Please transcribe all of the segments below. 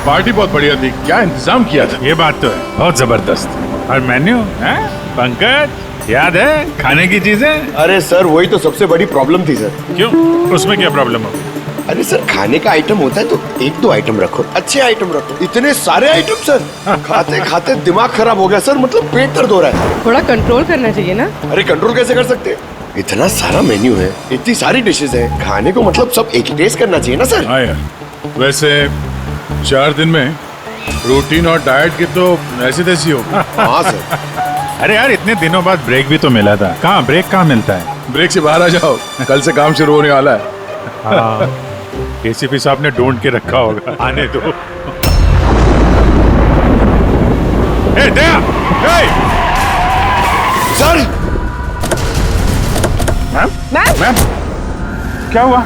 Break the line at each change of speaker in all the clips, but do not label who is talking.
Party बहुत बढ़िया थी, क्या इंतजाम किया था।
ये बात तो है, बहुत जबरदस्त। और मेन्यू है पंकज, याद है खाने की चीजें?
अरे सर वही तो सबसे बड़ी प्रॉब्लम थी सर।
क्यों, उसमें क्या प्रॉब्लम हो?
अरे सर खाने का आइटम होता है तो एक दो आइटम रखो, अच्छे आइटम रखो। इतने सारे आइटम सर, खाते खाते दिमाग खराब हो गया सर, मतलब पेट दर्द हो रहा है।
थोड़ा कंट्रोल करना चाहिए ना।
अरे कंट्रोल कैसे कर सकते हैं? इतना सारा मेन्यू है, इतनी सारी डिशेज है, खाने को मतलब सब एक ही टेस्ट करना चाहिए ना सर।
हाँ यार, वैसे 4 दिन में रूटीन और डाइट की तो ऐसी तैसी हो।
हाँ सर।
अरे यार इतने दिनों बाद ब्रेक भी तो मिला था, कहाँ ब्रेक कहाँ मिलता है?
ब्रेक से बाहर आ जाओ, कल से काम शुरू होने वाला है।
हाँ, एसीपी साहब ने ढूंढ के रखा होगा, आने दो। ए, दया! ए!
Sir
ma'am?
मैम?
मैम? क्या हुआ?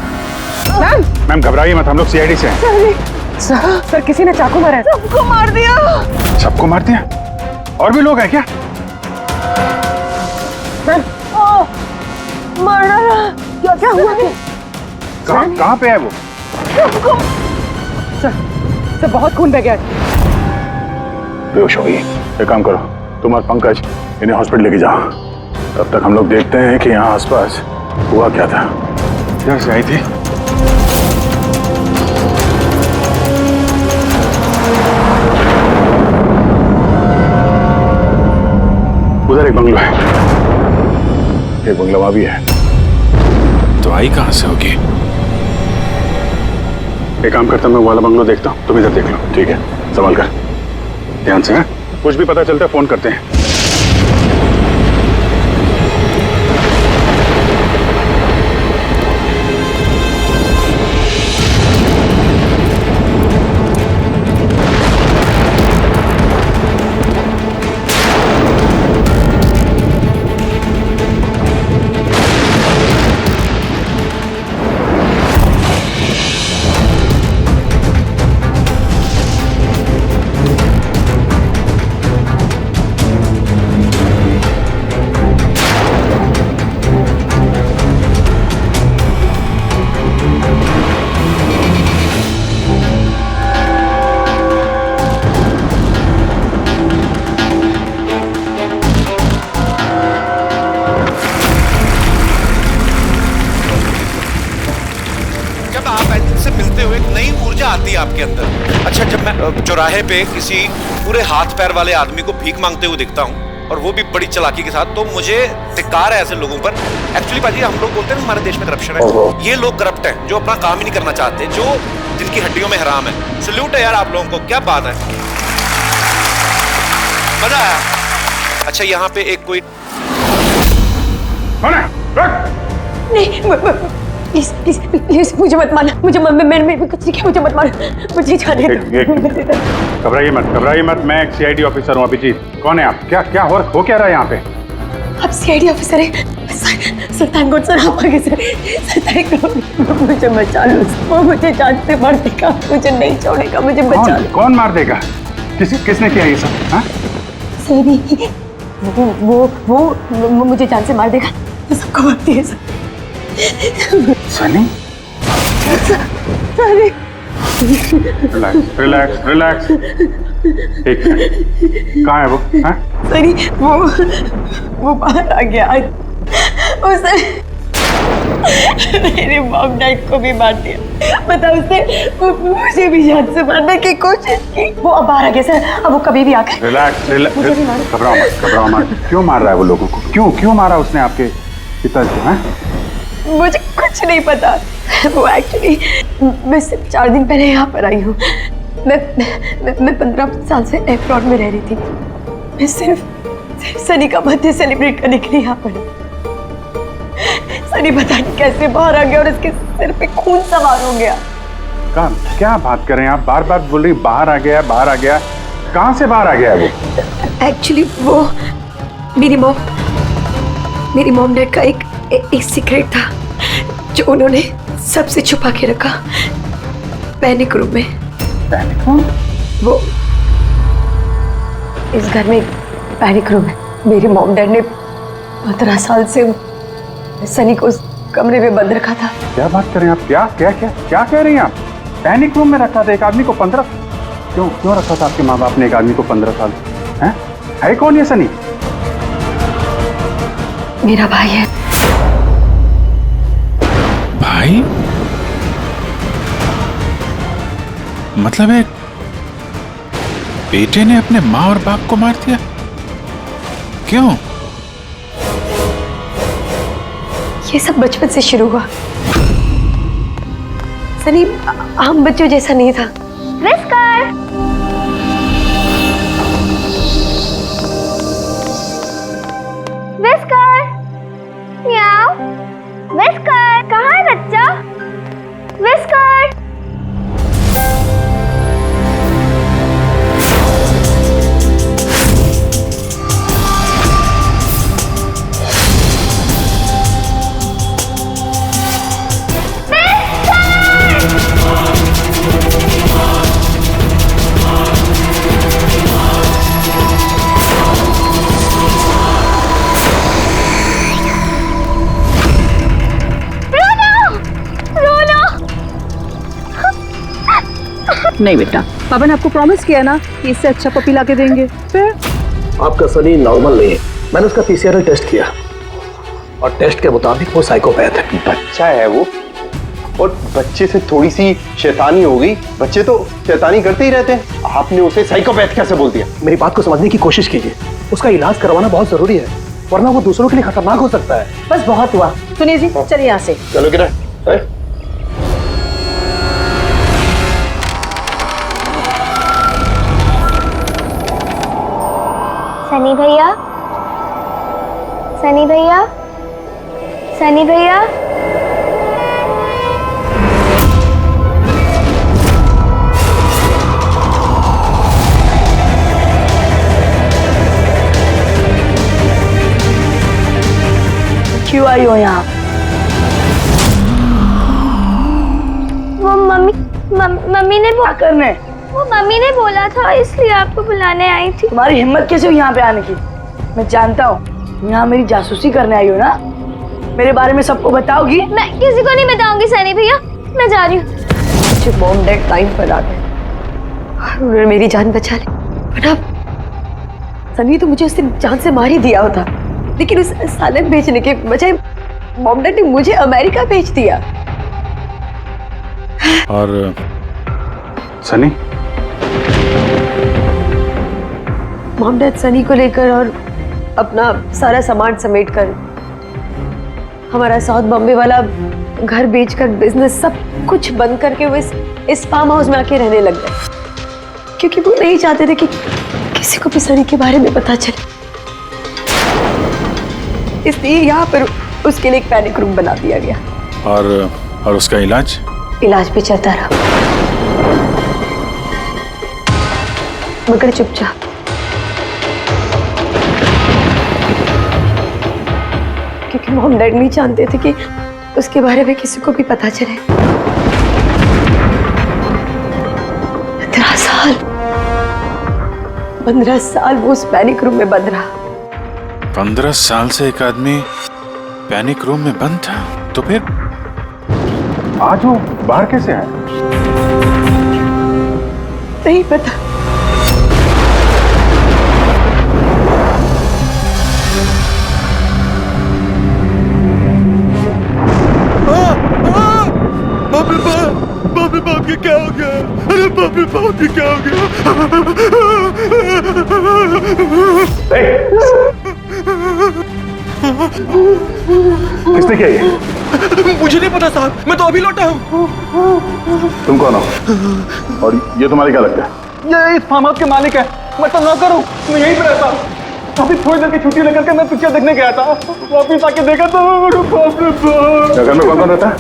मैम?
मैम घबराइए मत, हम लोग सीआईडी से हैं।
सर किसी ने चाकू मारा है। सबको मार दिया।
सबको मार दिया? और भी लोग हैं क्या?
Ma'am, murder. क्या हुआ?
कहाँ पे है वो?
सर बहुत खून बह गया।
बेहोश हो गई। एक काम करो, तुम और पंकज इन्हें हॉस्पिटल लेके जाओ, तब तक हम लोग देखते हैं कि यहाँ आसपास हुआ क्या था। इधर से आई थी। उधर एक बंगला है, एक बंगला वहां भी है। तो आई कहां से होगी? एक काम करता हूं, मैं वो वाला बंगला देखता हूं, तुम इधर देख लो, ठीक है? संभाल कर, ध्यान से। कुछ भी पता चलता है फोन करते हैं।
आती है आपके अंदर। अच्छा, जब मैं चौराहे पे किसी पूरे हाथ पैर वाले आदमी को भीख मांगते हुए दिखता हूँ और वो भी बड़ी चालाकी के साथ, तो मुझे धिक्कार है ऐसे लोगों पर। एक्चुअली बाजी, हम लोग बोलते हैं हमारे देश में करप्शन है, ये लोग करप्ट हैं जो अपना काम ही नहीं करना चाहते, जो जिनकी हड्डियों में हराम है। सल्यूट है यार आप लोगों को, क्या बात है, मजा आया। अच्छा, यहाँ पे एक कोई
नहीं, प्लीज प्लीज प्लीज मुझे मत मारना, मुझे मैंने कुछ नहीं किया, मुझे मत मारना, मुझे जाने दो।
घबराइए मत, मैं एक सीआईडी ऑफिसर हूँ। अभिजीत, कौन है आप? क्या हो क्या रहा है यहाँ पे?
आप सीआईडी ऑफिसर हैं? सर थैंक गॉड सर, आप आगे सर थैंक गॉड, मुझे बचा लो, वो मुझे जान से मार देगा, मुझे नहीं छोड़ेगा, मुझे बचा लो।
कौन मार देगा? किसने किया ये सब? हाँ?
सनी, वो मुझे जान से मार देगा, तो सबको मारती है सर।
सनी?
सनी,
रिलैक्स। ठीक है, कहाँ है वो? हाँ?
सनी, वो बाहर आ गया, उसने मेरे मॉम डैड को भी मार दिया, पता उसने मुझे भी जान से मारने की कोशिश की। वो अब बाहर आ गया सर, अब वो कभी भी आकर।
रिलैक्स, घबराओ मत। क्यों मार रहा है वो लोगों को? क्यों मारा उसने आपके पिताजी को?
मुझे कुछ नहीं पता, वो एक्चुअली मैं सिर्फ 4 दिन पहले यहाँ पर आई हूँ। मैं 15 साल से एफ्रॉड में रह रही थी। मैं सिर्फ सनी का बर्थडे सेलिब्रेट करने के लिए यहाँ पर। सनी पता नहीं कैसे बाहर आ गया और उसके सिर पे खून सवार हो गया।
क्या बात कर रहे हैं आप? बार बोल रही बाहर आ गया। कहाँ से बाहर आ गया वो?
एक्चुअली वो मेरी मॉम डैड का एक सीक्रेट था जो उन्होंने सबसे छुपा के रखा, पैनिक रूम में।
Panic room?
वो इस घर में पैनिक रूम है। मेरे मॉम डैड ने 15 साल से सनी को उस कमरे में बंद रखा था।
क्या बात कर रहे हैं आप? क्या कह रही हैं आप? पैनिक रूम में रखा था एक आदमी को 15? क्यों क्यों रखा था आपके माँ बाप ने एक आदमी को 15 साल? है कौन ये सनी?
मेरा भाई है।
भाई? मतलब एक बेटे ने अपने माँ और बाप को मार दिया? क्यों?
ये सब बचपन से शुरू हुआ। सनी आम बच्चों जैसा नहीं था।
विस्कर, विस्कर, म्याऊ, विस्कर, कहाँ है बच्चा? विस्कर।
नहीं बेटा, पापा ने आपको प्रॉमिस किया ना कि इससे अच्छा पपी लाके देंगे। फिर
आपका सनी नॉर्मल नहीं है। मैंने उसका पीसीआर टेस्ट किया और टेस्ट के मुताबिक वो साइकोपैथ है।
बच्चा है वो, और बच्चे से थोड़ी सी शैतानी हो गई। बच्चे तो शैतानी करते ही रहते हैं, आपने उसे साइकोपैथ कैसे बोल दिया?
मेरी बात को समझने की कोशिश कीजिए। उसका इलाज करवाना बहुत जरूरी है, वरना वो दूसरों के लिए खतरनाक हो सकता है।
बस बहुत हुआ। सुनिए जी, चलिए यहाँ से।
चलो किरण।
सनी भैया, सनी भैया, सनी भैया।
क्यों आई हो यहाँ?
वो मम्मी ने
क्या करने?
वो मम्मी ने बोला था, इसलिए आपको बुलाने आई थी।
तुम्हारी हिम्मत कैसे हुई यहाँ पे आने की? मैं जानता हूँ यहाँ मेरी जासूसी करने आई हो ना। मेरे बारे में सबको बताओगी?
मैं किसी को नहीं बताऊंगी सनी भैया, मैं जा रही हूँ।
मुझे मॉम डैड टाइम पर आ गए और उन्होंने मेरी जान बचा ली। पर अब सनी तो मुझे उसने जान से मार ही दिया होता, लेकिन उस सालन भेजने के बजाय मॉम डैड ने मुझे अमेरिका भेज दिया।
और
सनी?
मॉम डैड सनी को लेकर और अपना सारा सामान समेट कर हमारा साउथ बॉम्बे वाला घर बेचकर बिजनेस सब कुछ बंद करके वो इस फार्म हाउस में आके रहने लग गए, क्योंकि वो नहीं चाहते थे कि किसी को भी सनी के बारे में पता चले। इसलिए यहाँ पर उसके लिए एक पैनिक रूम बना दिया गया।
और उसका इलाज
भी चलता रहा, मगर चुपचाप। क्योंकि मॉम डैड नहीं जानते थे कि उसके बारे में किसी को भी पता चले। 15 साल वो उस पैनिक रूम में बंद रहा।
15 साल से एक आदमी पैनिक रूम में बंद था, तो फिर
आज वो बाहर कैसे आए?
नहीं पता।
बाप रे बाप, ये क्या हो गया? अरे बाप रे बाप, ये क्या हो गया?
किसने किया ये?
मुझे नहीं पता साहब, मैं तो अभी लौटा हूँ।
तुम कौन हो और ये तुम्हारे क्या लगता है?
ये इस फार्म हाउस के मालिक है, मैं तो नौकर हूँ, मैं यहीं पे रहता हूँ। अभी थोड़ी देर की छुट्टी लेकर के मैं पिक्चर देखने गया था, वापिस आके देखा तो बाप रे बाप।
घर में कौन कौन रहता है?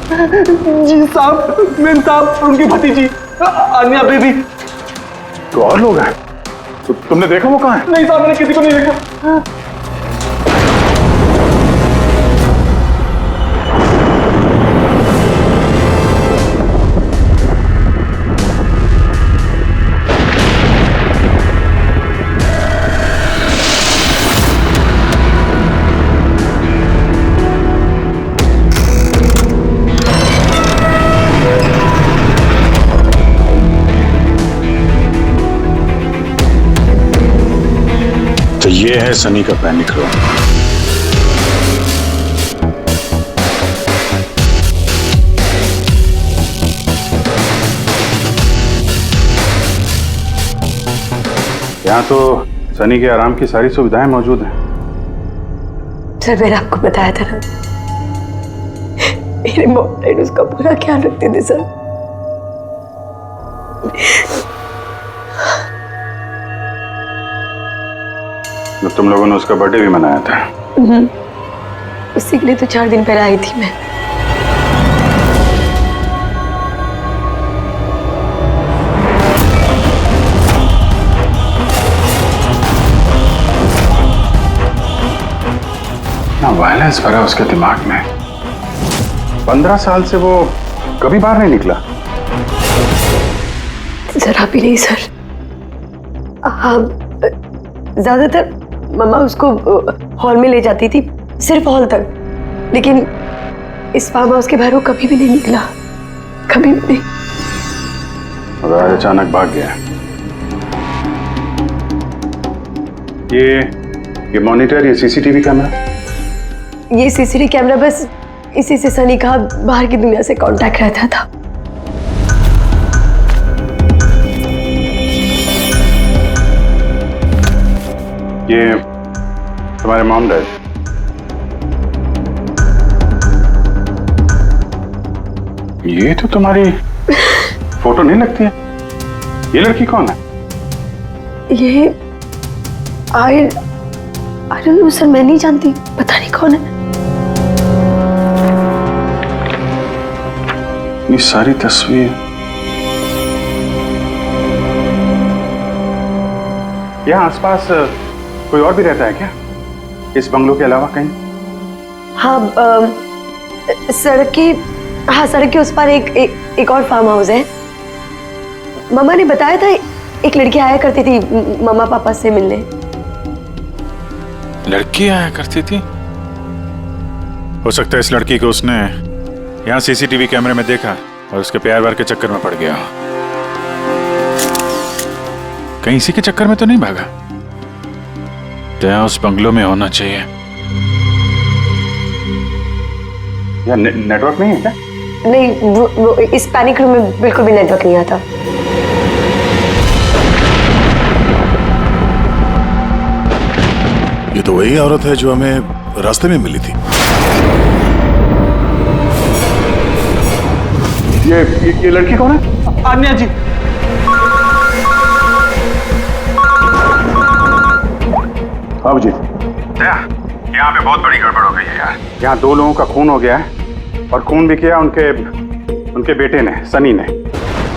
जी साहब, मेम साहब और उनकी भतीजी अन्या बेबी।
तो और लोग हैं? तो तुमने देखा वो कहाँ है?
नहीं साहब, मैंने किसी को नहीं देखा।
है सनी का पैनिक रूम। यहाँ तो सनी के आराम की सारी सुविधाएं मौजूद हैं।
सर मैंने आपको बताया था ना, मेरे मॉम डैड उसका पूरा ख्याल रखते थे सर।
तो तुम लोगों ने उसका बर्थडे भी मनाया था।
उसी के लिए तो 4 दिन पहले आई थी मैं।
ना वायलेंस भरा उसके दिमाग में। 15 साल से वो कभी बाहर नहीं निकला।
जरा भी नहीं सर। हाँ, ज्यादातर मम्मा उसको हॉल में ले जाती थी, सिर्फ हॉल तक। लेकिन इस फार्म हाउस के बाहर वो कभी भी नहीं निकला, कभी भी नहीं।
और आज अचानक भाग गया। ये मॉनिटर, ये सीसीटीवी कैमरा,
ये सीसीटीवी कैमरा बस इसी से सनी का बाहर की दुनिया से कांटेक्ट रहता था।
ये तुम्हारे मॉम डैड। ये तो तुम्हारी फोटो नहीं लगती है। ये लड़की कौन है?
ये आई डोंट नो सर, मैं नहीं जानती, पता नहीं कौन है।
ये सारी तस्वीर। यहाँ आसपास कोई और भी रहता है क्या, इस बंगलो के अलावा कहीं?
हाँ, सड़क के उस पार एक और फार्म हाउस है। मम्मा ने बताया था एक लड़की आया करती थी मम्मा पापा से मिलने।
लड़की आया करती थी? हो सकता है इस लड़की को उसने यहाँ सीसीटीवी कैमरे में देखा और उसके प्यार वार के चक्कर में पड़ गया। कहीं इसी के चक्कर में तो नहीं भागा? तो यहाँ उस बंगलो में होना चाहिए।
यहाँ नेटवर्क नहीं है क्या?
नहीं, वो इस पैनिक रूम में बिल्कुल भी नेटवर्क नहीं आता।
ये तो वही औरत है जो हमें रास्ते में मिली थी।
ये लड़की कौन है?
आन्या जी।
बाबू जी, यहाँ पे बहुत बड़ी गड़बड़ हो गई है यार। यहाँ 2 लोगों का खून हो गया है और खून भी किया उनके बेटे ने, सनी ने।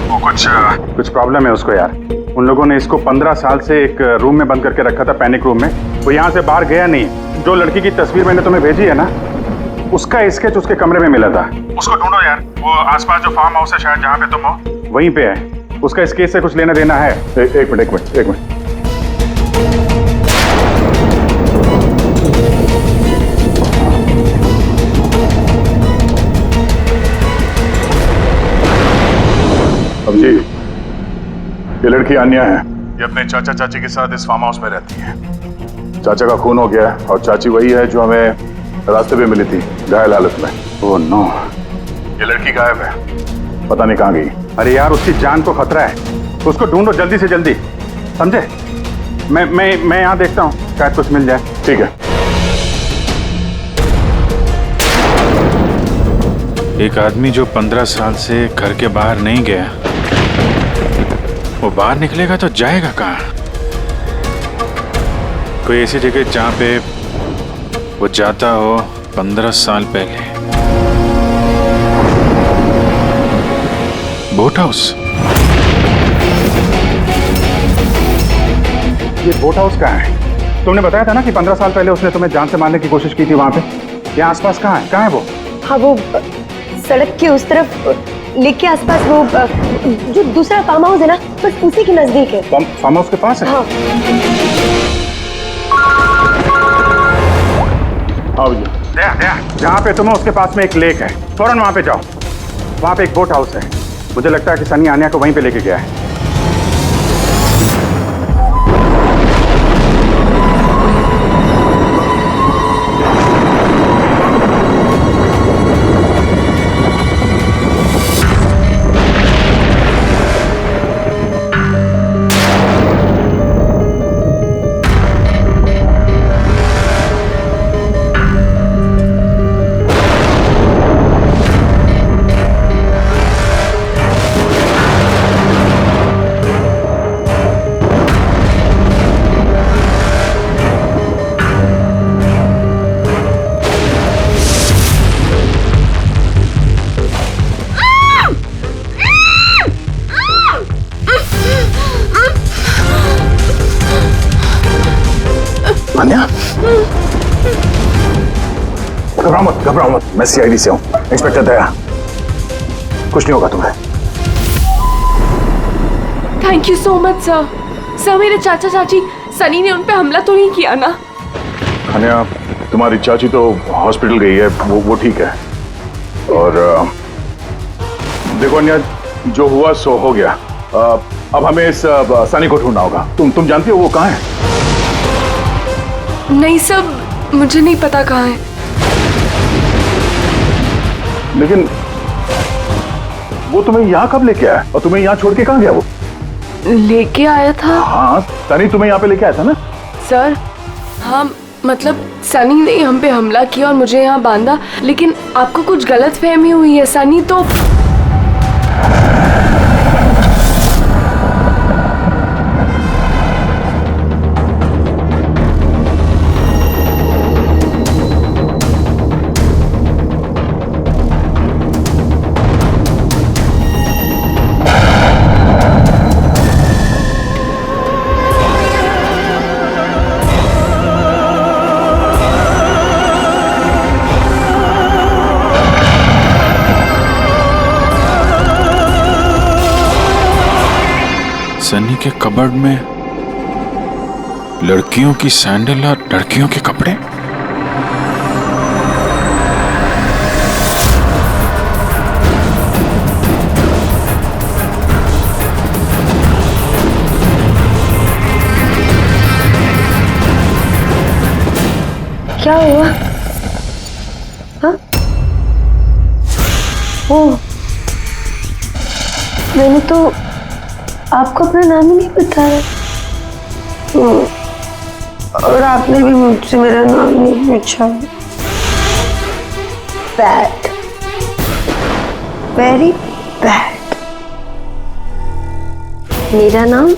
वो कुछ प्रॉब्लम है उसको यार। उन लोगों ने इसको 15 साल से एक रूम में बंद करके रखा था, पैनिक रूम में। वो यहाँ से बाहर गया नहीं। जो लड़की की तस्वीर मैंने तुम्हें भेजी है ना, उसका स्केच उसके कमरे में मिला था। उसको ढूंढो यार। वो आसपास जो फार्म हाउस है शायद जहाँ पे तुम हो, वहीं पे है। उसका स्केच से कुछ लेना देना है। एक मिनट। अब जी, ये लड़की आन्या है। ये अपने चाचा चाची के साथ इस फार्म हाउस में रहती है। चाचा का खून हो गया है और चाची वही है जो हमें रास्ते पे मिली थी, घायल हालत में। ओह नो, ये लड़की गायब है, पता नहीं कहाँ गई। अरे यार, उसकी जान को खतरा है, उसको ढूंढो जल्दी से जल्दी, समझे? मैं यहाँ देखता हूँ, शायद कुछ मिल जाए। ठीक है।
एक आदमी जो 15 साल से घर के बाहर नहीं गया, वो बाहर निकलेगा तो जाएगा कहाँ? कोई ऐसी जगह जहाँ पे वो जाता हो 15 साल पहले। Boat house.
ये बोट हाउस कहाँ है? तुमने बताया था ना कि 15 साल पहले उसने तुम्हें जान से मारने की कोशिश की थी वहां पे। यहाँ आसपास कहाँ है? कहाँ है वो?
हाँ, वो सड़क के उस तरफ लेक के आसपास, वो जो दूसरा फार्म हाउस है ना, बस उसी के नजदीक है।
फार्म हाउस के पास है?
हाँ।
आओ भैया, जहाँ पे तुम हो उसके पास में एक लेक है, फौरन वहाँ पे जाओ। वहाँ पे एक बोट हाउस है। मुझे लगता है कि सनी आन्या को वहीं पे लेके गया है।
अन्या, घबराओ मत, मैं सीआईडी से हूँ, इंस्पेक्टर दया। कुछ नहीं होगा तुम्हें।
Thank you so much sir. Sir मेरे चाचा चाची सनी ने उन पे हमला तो नहीं किया ना?
अन्या, तुम्हारी चाची तो हॉस्पिटल गई है, वो ठीक है। और देखो अन्या, जो हुआ सो हो गया। अब हमें इस सनी को ढूंढना होगा। तुम जानती हो वो कहाँ है?
नहीं सर, मुझे नहीं पता कहाँ है।
लेकिन वो तुम्हें यहाँ कब लेके आया और तुम्हें यहाँ छोड़ के कहाँ गया वो?
लेके आया था।
हाँ, सनी तुम्हें यहाँ पे लेके आया था ना?
सर हाँ, मतलब सनी ने हम पे हमला किया और मुझे यहाँ बांधा, लेकिन आपको कुछ गलत फहमी हुई है। सनी तो
सनी के कबर्ड में लड़कियों की सैंडल और लड़कियों के कपड़े।
क्या हुआ? हाँ? ओह, मैंने तो आपको अपना नाम ही नहीं बताया। और आपने भी मुझसे मेरा नाम नहीं पूछा। Bad, very bad. मेरा नाम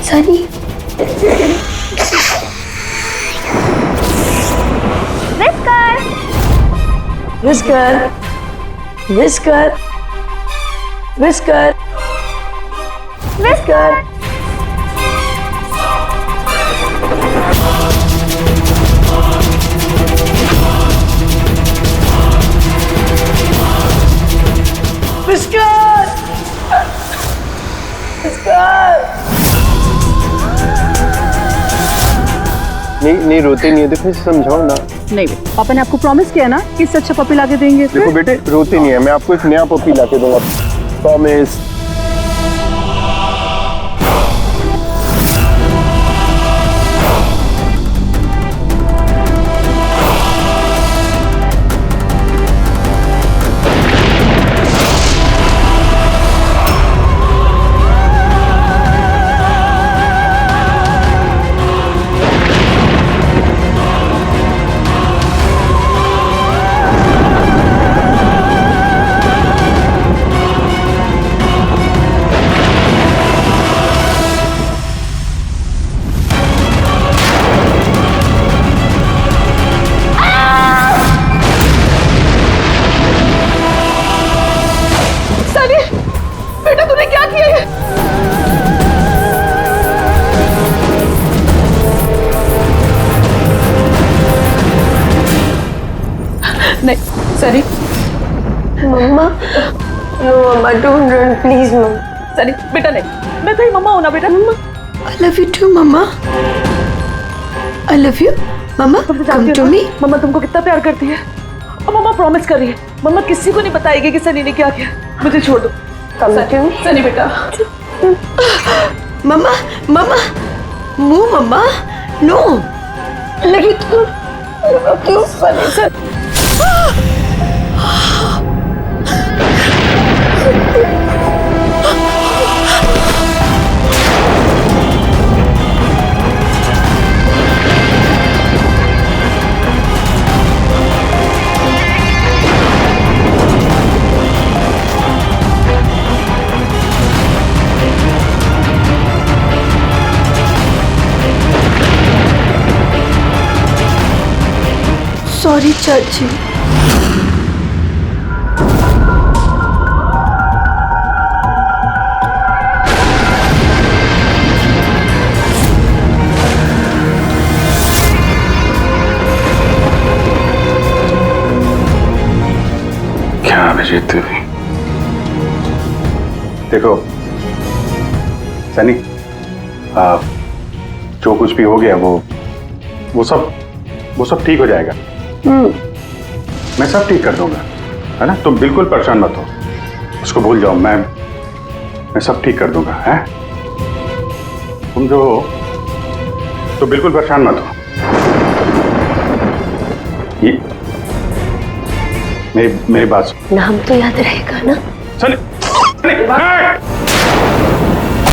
Sunny. Whisker, whisker, whisker, whisker. Whisker, whisker.
नहीं रोते नहीं है, देखो समझाओ ना।
नहीं पापा ने आपको प्रॉमिस किया ना कि इससे अच्छा पपी लाके देंगे।
देखो बेटे, रोते नहीं है, मैं आपको एक नया पपी लाके दूंगा, प्रॉमिस।
बेटा तूने क्या किया है? नहीं Sunny. Mamma, no mamma, don't run please mamma.
Sunny बेटा नहीं, मैं तेरी मम्मा हूं ना बेटा। Mamma
I love you too mamma. I love you mamma, come to me.
Mamma तुमको कितना प्यार करती है और मम्मा प्रॉमिस कर रही है मम्मा किसी को नहीं बताएगी कि सनी ने क्या किया। मुझे छोड़ दो। सनी बेटा।
मम्मा, मम्मा, मुंह मम्मा, नो। लगी तो क्यों सनी सर? सॉरी चाची।
जीते भी। देखो सनी, जो कुछ भी हो गया वो सब ठीक हो जाएगा। मैं सब ठीक कर दूंगा, है ना? तुम बिल्कुल परेशान मत हो, उसको भूल जाओ। मैं सब ठीक कर दूंगा, है? तुम जो हो तो बिल्कुल परेशान मत हो। ये मेरी बात सुन।
नाम तो याद रहेगा ना?
सनी, सनी,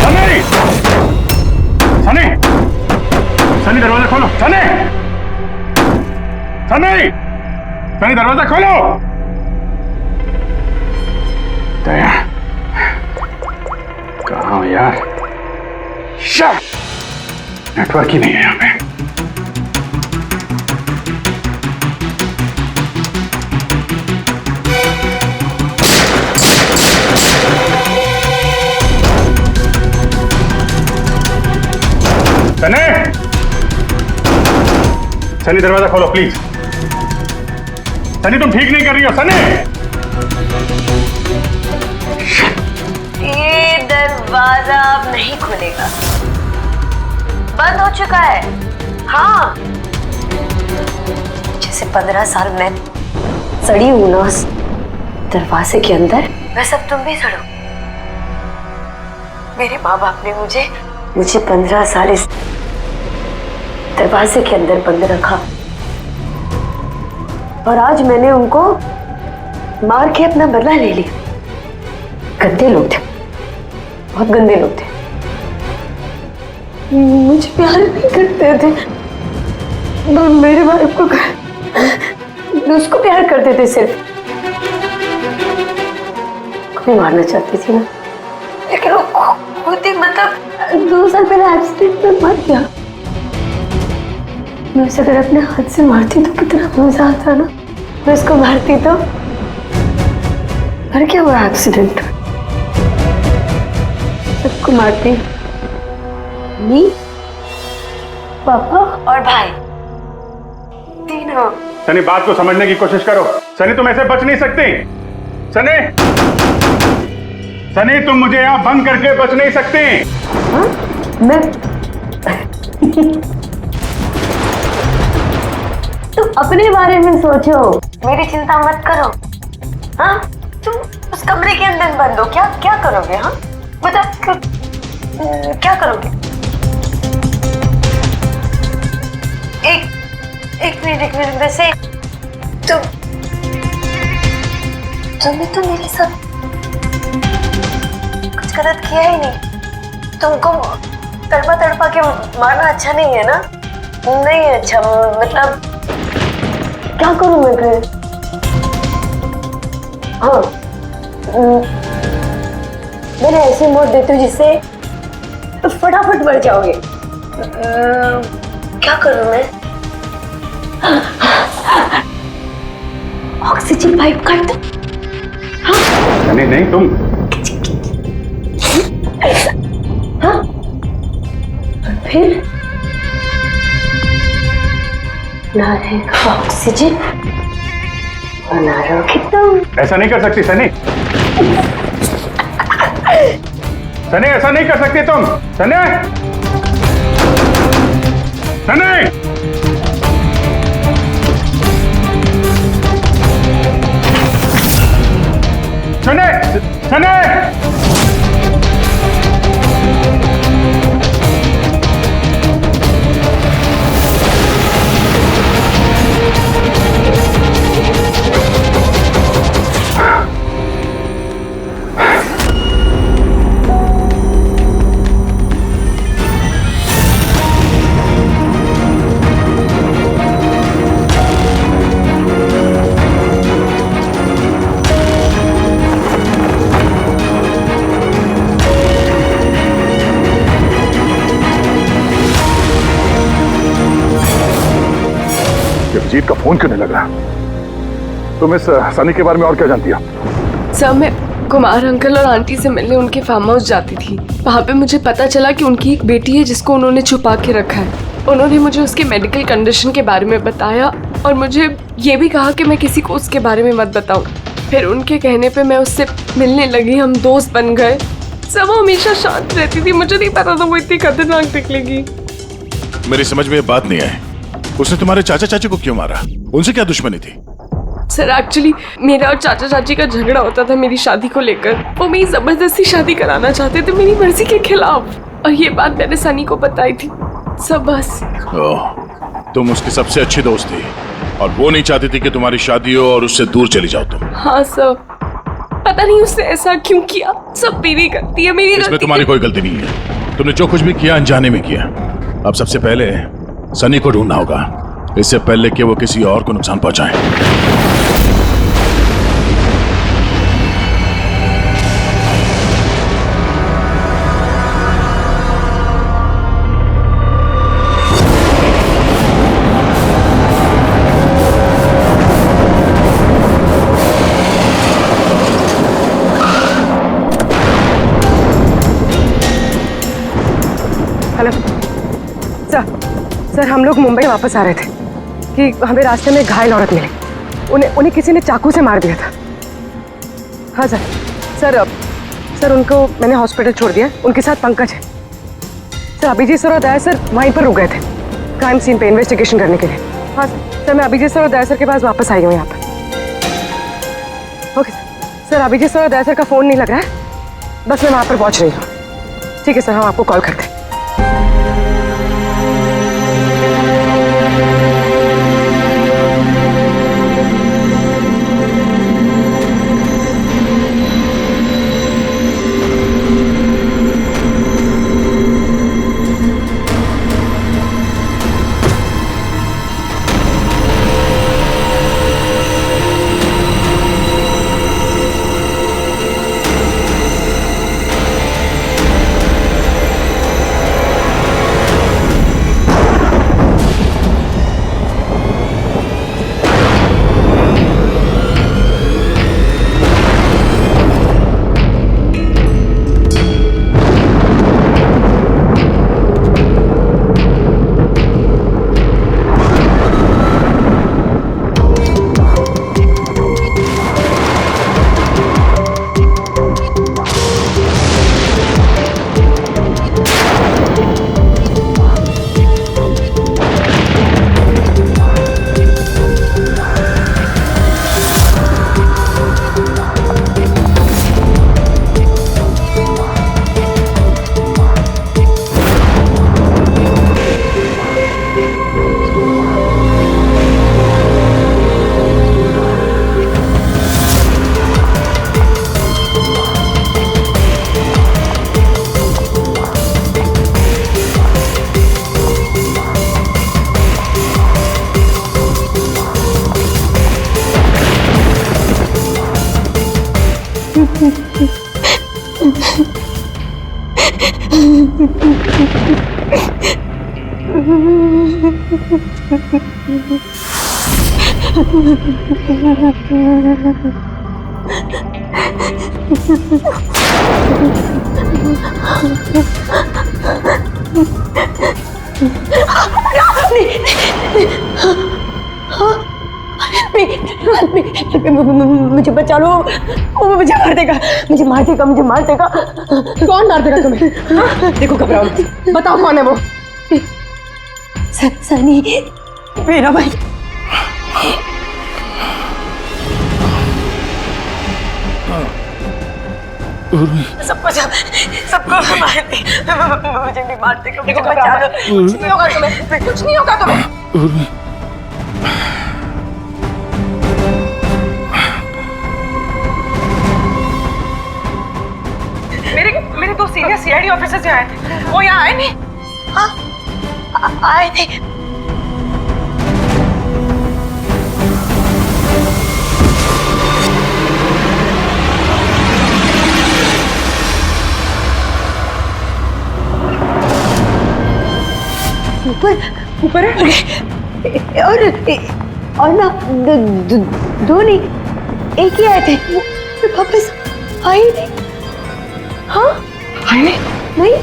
सनी, सनी, सनी दरवाजा खोलो। सनी, सनी, सनी दरवाजा खोलो। दया, कहाँ हो यार? नेटवर्क ही नहीं है यहाँ पे। सनी, सनी दरवाजा खोलो प्लीज। सनी तुम ठीक नहीं कर रही हो। सनी,
ये दरवाजा अब नहीं खुलेगा, बंद हो चुका है। हाँ, जैसे 15 साल में सड़ी हूं ना उस दरवाजे के अंदर, वैसे अब तुम भी सड़ो। मेरे माँ बाप ने मुझे 15 साल इस दरवाजे के अंदर बंद रखा, और आज मैंने उनको मार के अपना बदला ले लिया। गंदे लोग थे, बहुत गंदे लोग थे, मुझे प्यार नहीं करते थे। मेरे भाई को उसको प्यार करते थे, सिर्फ कोई मारना चाहती थी ना, लेकिन वो खुद ही मतलब 2 साल पहले एक्सीडेंट में मर गया। मैं उसे अगर अपने हाथ से मारती तो कितना मजा आता ना। मैं उसको मारती तो मर क्या हुआ एक्सीडेंट। सबको मारती, मम्मी, पापा और भाई, तीनों।
सनी बात को समझने की कोशिश करो। सनी तुम ऐसे बच नहीं सकती। सनी, सनी तुम मुझे यहाँ बंद करके बच नहीं सकती।
हाँ? मैं तुम अपने बारे में सोचो, मेरी चिंता मत करो। हाँ, तुम उस कमरे के अंदर बंद हो, क्या करोगे? हाँ बताओ, क्या करोगे? एक मिनट वैसे तुमने तो मेरे साथ कुछ गलत किया ही नहीं। तुमको तड़पा के मारना अच्छा नहीं है ना? नहीं अच्छा, मतलब क्या करूं मैं फिर? हाँ, मैंने ऐसी मौत देती हूँ जिससे तो फटाफट मर जाओगे। क्या करूं मैं? ऑक्सीजन पाइप काट दो। हाँ?
नहीं तुम
ऐसा, हाँ? फिर ना रहेगा ऑक्सीजन और ना रहोगे तुम।
ऐसा नहीं कर सकती सनी। सनी ऐसा नहीं कर सकती तुम। सनी, सनी, सनी, सनी,
जीत का फोन क्यों नहीं लग रहा? तुम इस सनी के बारे में और क्या जानती हो?
सर, मैं कुमार अंकल और आंटी से मिलने उनके फार्म हाउस जाती थी। वहाँ पे मुझे पता चला कि उनकी एक बेटी है जिसको उन्होंने छुपा के रखा है। उन्होंने मुझे उसके मेडिकल कंडीशन के बारे में बताया और मुझे ये भी कहा कि मैं किसी को उसके बारे में मत बताऊं। फिर उनके कहने पे मैं उससे मिलने लगी, हम दोस्त बन गए। सब वो हमेशा शांत रहती थी, मुझे नहीं पता था वो इतनी खतरनाक निकलेगी।
मेरी समझ में ये बात नहीं आई, उसने तुम्हारे चाचा चाची को क्यों मारा? उनसे क्या दुश्मनी थी?
सर एक्चुअली मेरा और चाचा चाची का झगड़ा होता था मेरी शादी को लेकर। वो मेरी जबरदस्ती शादी कराना चाहते थे मेरी मर्जी के खिलाफ, और ये बात मैंने सनी को बताई थी। सब बस।
तुम उसकी सबसे अच्छी दोस्त थी और वो नहीं चाहती थी कि तुम्हारी शादी हो और उससे दूर चली जाओ तुम।
हाँ सर, पता नहीं उसने ऐसा क्यों किया। सब मेरी गलती है, मेरी
इसमें
गलती।
तुम्हारी कोई गलती नहीं है। तुमने जो कुछ भी किया अनजाने में किया। अब सबसे पहले सनी को ढूंढना होगा, इससे पहले कि वो किसी और को नुकसान पहुंचाए।
हेलो सर, हम लोग मुंबई वापस आ रहे थे कि हमें रास्ते में एक घायल औरत मिली। उन्हें किसी ने चाकू से मार दिया था। हाँ सर उनको मैंने हॉस्पिटल छोड़ दिया। उनके साथ पंकज है। सर अभिजीत सर और दया सर वहीं पर रुक गए थे क्राइम सीन पे इन्वेस्टिगेशन करने के लिए। हाँ सर, मैं अभिजीत सर और दया सर के पास वापस आई हूँ यहाँ पर। ओके सर, अभिजीत सर और दया सर का फ़ोन नहीं लग रहा है, बस मैं वहाँ पर पहुँच रही हूँ। ठीक है सर, हम आपको कॉल करते हैं। मुझे बचा लो, वो मुझे मार देगा, मुझे मार देगा, मुझे मार देगा। कौन मार देगा तुम्हें? देखो घबराओ, बताओ कौन है वो? सनी, मेरा भाई। सबको मार दे, मुझे भी मार देगा, मुझे बचा लो। कुछ नहीं होगा तुम्हें, कुछ नहीं होगा तुम्हें। मेरे दो सीनियर सीआईडी ऑफिसर्स आए थे, वो यहाँ आए नहीं? हाँ आए थे। ऊपर है और ना दो नहीं, एक ही आए थे, वो वापस आए नहीं। हाँ आए नहीं।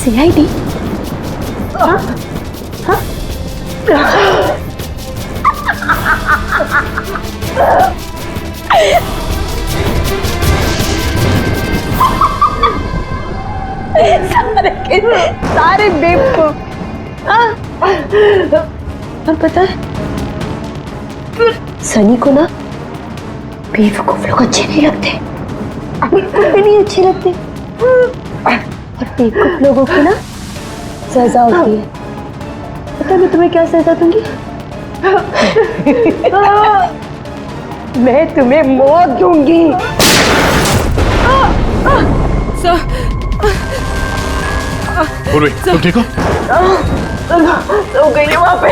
सीआईडी? हाँ? हाँ? सारे बेवकूफ। और पता है सनी को ना बेवकूफ लोग अच्छे नहीं लगते, बिल्कुल भी नहीं अच्छे लगते। और बेवकूफ लोगों की ना सजा होती है। पता है मैं तुम्हें क्या सजा दूंगी? मैं तुम्हें मौत दूंगी।
पूर्वी, तुम ठीक हो?
सो गई है वहां पे।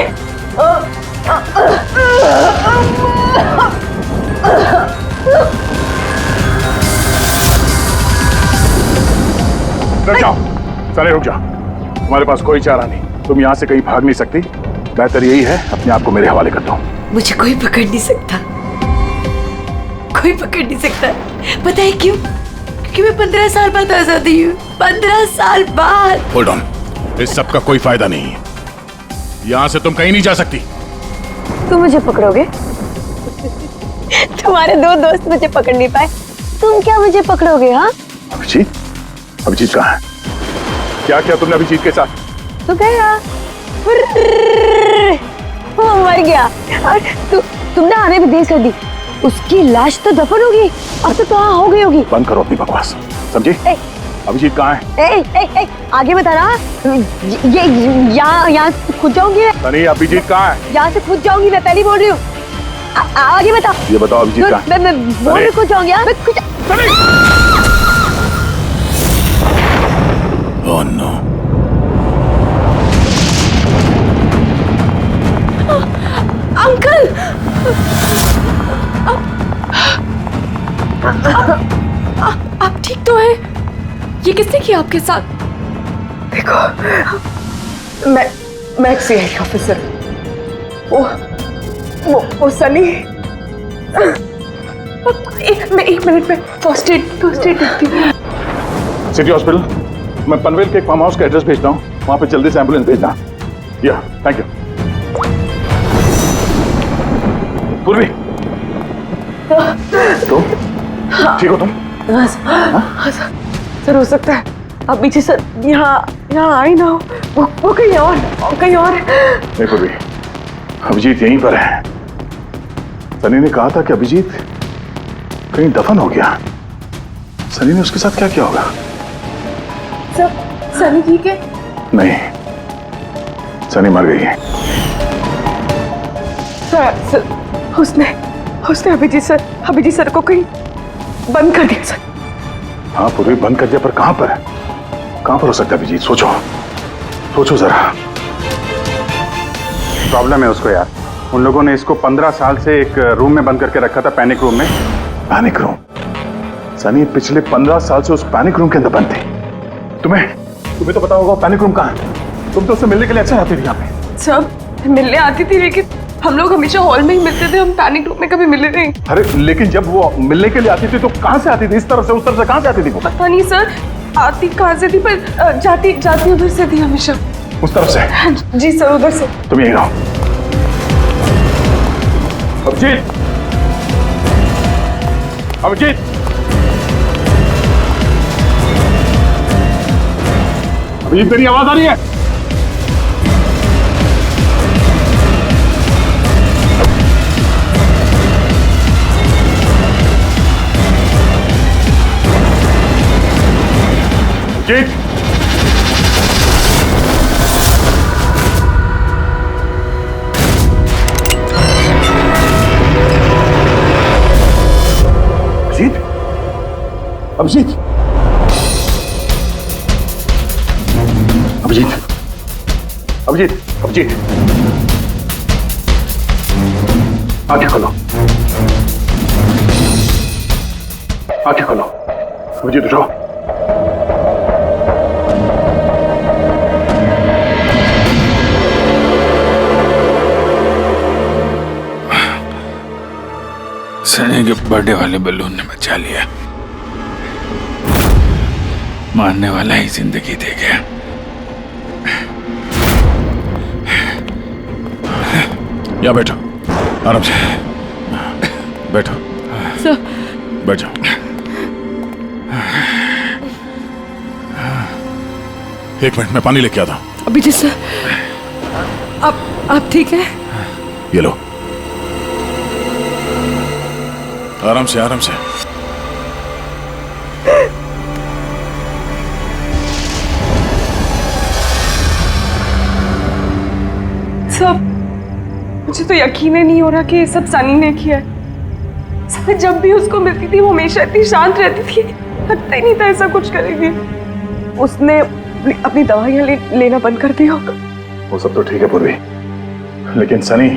रुक जाओ, सारे रुक जाओ। तुम्हारे पास कोई चारा नहीं, तुम यहाँ से कहीं भाग नहीं सकती। बेहतर यही है अपने आप को मेरे हवाले कर दो।
मुझे कोई पकड़ नहीं सकता, कोई पकड़ नहीं सकता। पता है क्यों? क्योंकि मैं 15 साल बाद आजाद हुई हूँ। 15 साल बाद।
होल्ड ऑन, इस सब का कोई फायदा नहीं है। यहाँ से तुम कहीं नहीं जा सकती।
तुम मुझे पकड़ोगे? तुम्हारे दो दोस्त मुझे पकड़ नहीं पाए, तुम क्या मुझे पकड़ोगे? हाँ
अभिजीत, अभिजीत कहाँ है? क्या किया तुमने अभिजीत के साथ?
तो गया, वो मर गया और तुमने आने भी देर कर दी। उसकी लाश तो दफन होगी, अब तो वहाँ हो गई होगी।
बंद करो अपनी बकवास, समझी? अभिजीत कहाँ है?
आगे बता रहा। ये यहाँ से खुद जाऊंगी।
सनी, अभिजीत कहाँ है?
यहाँ से खुद जाऊंगी, मैं पहले बोल रही हूँ। आगे बता।
ये बताओ अभिजीत कहाँ है?
मैं बोल रही खुद जाऊंगी।
Oh no.
अंकल, आप ठीक तो हैं? ये किसने किया आपके साथ?
देखो, मैं एक सीआईडी ऑफिसर। वो सनी। एक मिनट में फर्स्ट एड देखती हूँ।
सिटी हॉस्पिटल, मैं पनवेल के एक फार्म हाउस का एड्रेस भेजता हूँ, वहाँ पे जल्दी से एम्बुलेंस भेजना। या थैंक यू। पूर्वी, तुम ठीक हो? तुम
सर हो सकता है अब पीछे सर यहाँ आई ना हो, वो कहीं और
नहीं पूर्वी, अभिजीत यहीं पर है। सनी ने कहा था कि अभिजीत कहीं दफन हो गया। सनी ने उसके साथ क्या किया होगा?
सर सनी ठीक है?
नहीं, सनी मर गई है।
सर उसने अभिजीत सर को कहीं बंद कर दिया सर।
हाँ पूर्वी, बंद कर दिया, पर कहां पर है? कहां पर हो सकता है अभिजीत? सोचो जरा।
प्रॉब्लम है उसको यार। उन लोगों ने इसको 15 साल से एक रूम में बंद करके रखा था, पैनिक रूम में।
Panic room? सनी पिछले 15 साल से उस पैनिक रूम के अंदर बंद थी। तुम्हें तो पता होगा पैनिक रूम कहाँ है। तुम तो उससे मिलने के लिए अच्छा आती थी यहाँ पे।
सब मिलने आती थी, लेकिन हम लोग हमेशा हॉल में ही मिलते थे, हम पैनिक रूम में कभी मिले नहीं।
अरे लेकिन जब वो मिलने के लिए आती थी तो कहाँ से आती थी? इस तरफ से, उस तरफ से, कहाँ से आती थी वो?
पता नहीं सर, आती कहाँ से थी, पर जाती उधर से थी हमेशा।
उस तरफ से?
जी सर, उधर से।
तुम यहीं रहो। अभिजीत, अभिजीत, अभिजीत, मेरी आवाज आ रही है? अभिजीत, अभिजीत, अभिजीत, अभिजीत, अभिजीत, आंखें खोलो, आंखें खोलो। अभिजीत उठो।
सनी के बर्थडे वाले बलून ने बचा लिया। मारने वाला ही जिंदगी दे गया।
यहाँ बैठो, आराम से बैठो।
सर
बैठ जाओ। एक मिनट, मैं पानी लेके आता हूं।
अभिजीत सर, आप ठीक है?
ये लो, आराम से आराम से।
सब मुझे तो यकीन ही नहीं हो रहा कि ये सब सनी ने किया है। सब जब भी उसको मिलती थी वो हमेशा इतनी शांत रहती थी, लगता ही नहीं था ऐसा कुछ करेगी। उसने अपनी दवाइयां लेना बंद कर दिया होगा।
वो सब तो ठीक है पूर्वी, लेकिन सनी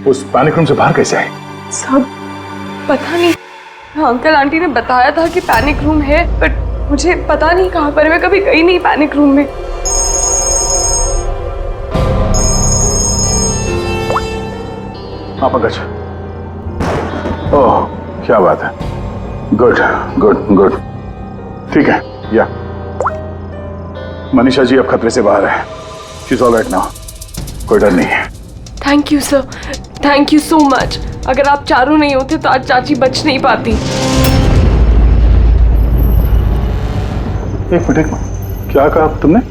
उस पैनिक रूम से बाहर कैसे आई?
सब पता नहीं। अंकल आंटी ने बताया था कि पैनिक रूम है, बट मुझे पता नहीं कहाँ पर है। मैं कभी गई नहीं पैनिक रूम में।
हाँ पंकज, ओह क्या बात है, गुड गुड गुड, ठीक है। या मनीषा जी अब खतरे से बाहर है, she is all right now, कोई डर नहीं है।
Thank you sir, thank you so much. अगर आप चारों नहीं होते तो आज चाची बच नहीं पाती।
एक मिनट, क्या कहा तुमने?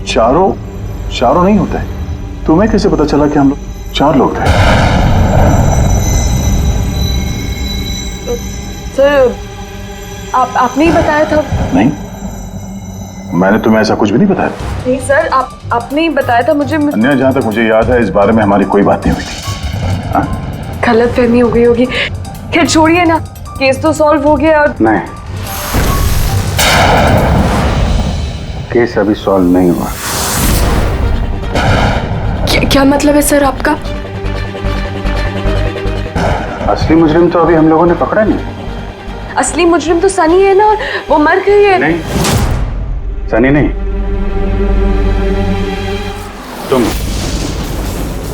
चारों नहीं होते? तुम्हें कैसे पता चला कि हम लोग 4 लोग थे?
सर आपने ही बताया था।
नहीं, मैंने तुम्हें ऐसा कुछ भी नहीं बताया।
नहीं सर, आपने ही बताया था मुझे।
अन्य जहां तक मुझे याद है इस बारे में हमारी कोई बात नहीं हुई थी।
गलत फहमी हो गई होगी। खैर छोड़िए ना, केस तो सॉल्व हो गया। और
नहीं, केस अभी सॉल्व नहीं हुआ।
क्या मतलब है सर आपका?
असली मुजरिम तो अभी हम लोगों ने पकड़ा नहीं।
असली मुजरिम तो सनी है ना, और वो मर गई है।
नहीं, सनी नहीं, तुम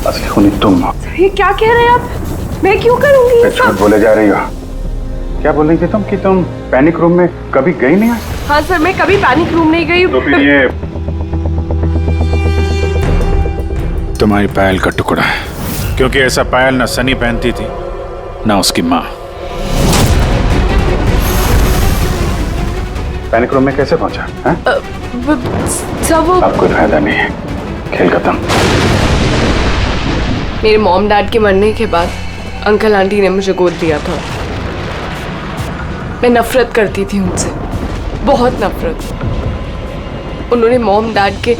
असली खूनी तुम हो।
ये क्या कह रहे हैं आप? मैं क्यों करूंगी ये
झूठ
सब?
बोले जा रही हो। क्या बोल रही थी तुम कि तुम पैनिक रूम में कभी गई नहीं?
हाँ सर, मैं कभी पैनिक रूम नहीं गई।
तो फिर ये
तुम्हारी पायल का टुकड़ा है, क्योंकि ऐसा पायल ना सनी पहनती थी ना उसकी माँ।
पैनिक रूम में कैसे पहुंचा?
सब
अब कोई फायदा नहीं है, खेल खत्म।
मेरे मॉम डैड के मरने के बाद अंकल आंटी ने मुझे गोद दिया था। मैं नफरत करती थी उनसे, बहुत नफरत। उन्होंने मॉम डैड के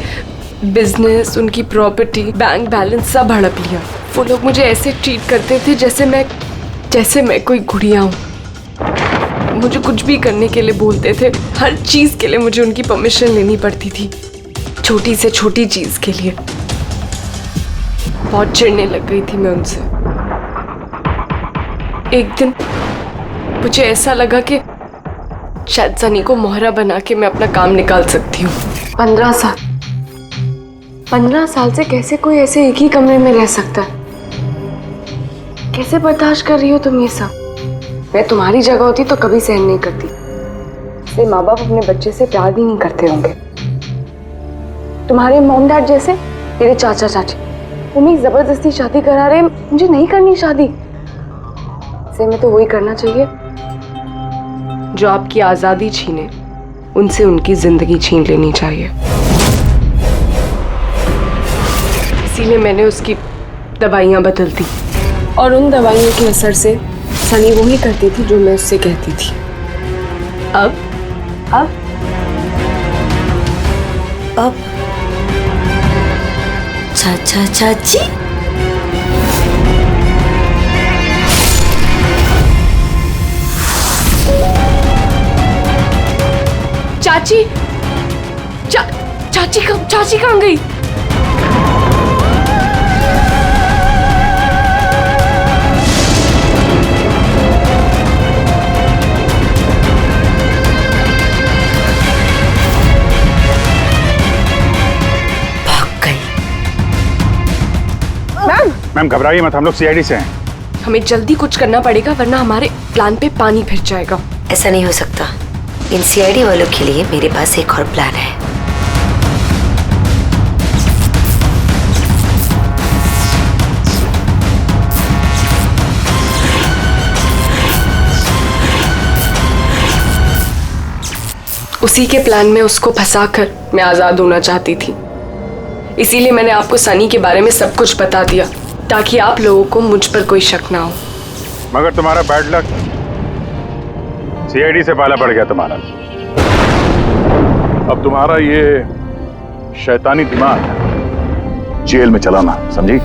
बिजनेस, उनकी प्रॉपर्टी, बैंक बैलेंस सब हड़प लिया। वो लोग मुझे ऐसे ट्रीट करते थे जैसे मैं कोई गुड़िया हूँ। मुझे कुछ भी करने के लिए बोलते थे, हर चीज के लिए मुझे उनकी परमिशन लेनी पड़ती थी, छोटी से छोटी चीज के लिए। बहुत चिढ़ने लग गई थी मैं उनसे। एक दिन मुझे ऐसा लगा कि शायद सनी को मोहरा बना के मैं अपना काम निकाल सकती हूँ। 15 साल से कैसे कोई ऐसे एक ही कमरे में रह सकता है? कैसे बर्दाश्त कर रही हो तुम ये सब? मैं तुम्हारी जगह होती तो कभी सहन नहीं करती। इसलिए माँ बाप अपने बच्चे से प्यार भी नहीं करते होंगे। तुम्हारे मॉम डैड जैसे मेरे चाचा चाची, वो मेरी जबरदस्ती शादी करा रहे। मुझे नहीं करनी शादी। इसलिए मैं तो वही करना चाहिए जो आपकी आजादी छीने, उनसे उनकी जिंदगी छीन लेनी चाहिए। इसीलिए मैंने उसकी दवाइयाँ बदल दी, और उन दवाइयों के असर से सनी वो ही करती थी जो मैं उससे कहती थी। अब
चाचा चाची,
चाची कहाँ गई?
मैम घबराइए मत, हम लोग सीआईडी से हैं।
हमें जल्दी कुछ करना पड़ेगा, वरना हमारे प्लान पे पानी फिर जाएगा।
ऐसा नहीं हो सकता। इन सीआईडी वालों के लिए मेरे पास एक और प्लान है।
उसी के प्लान में उसको फंसाकर मैं आजाद होना चाहती थी। इसीलिए मैंने आपको सनी के बारे में सब कुछ बता दिया ताकि आप लोगों को मुझ पर कोई शक ना हो।
मगर तुम्हारा बैड लक सीआईडी से पाला पड़ गया तुम्हारा।
अब तुम्हारा ये शैतानी दिमाग जेल में चलाना, समझी?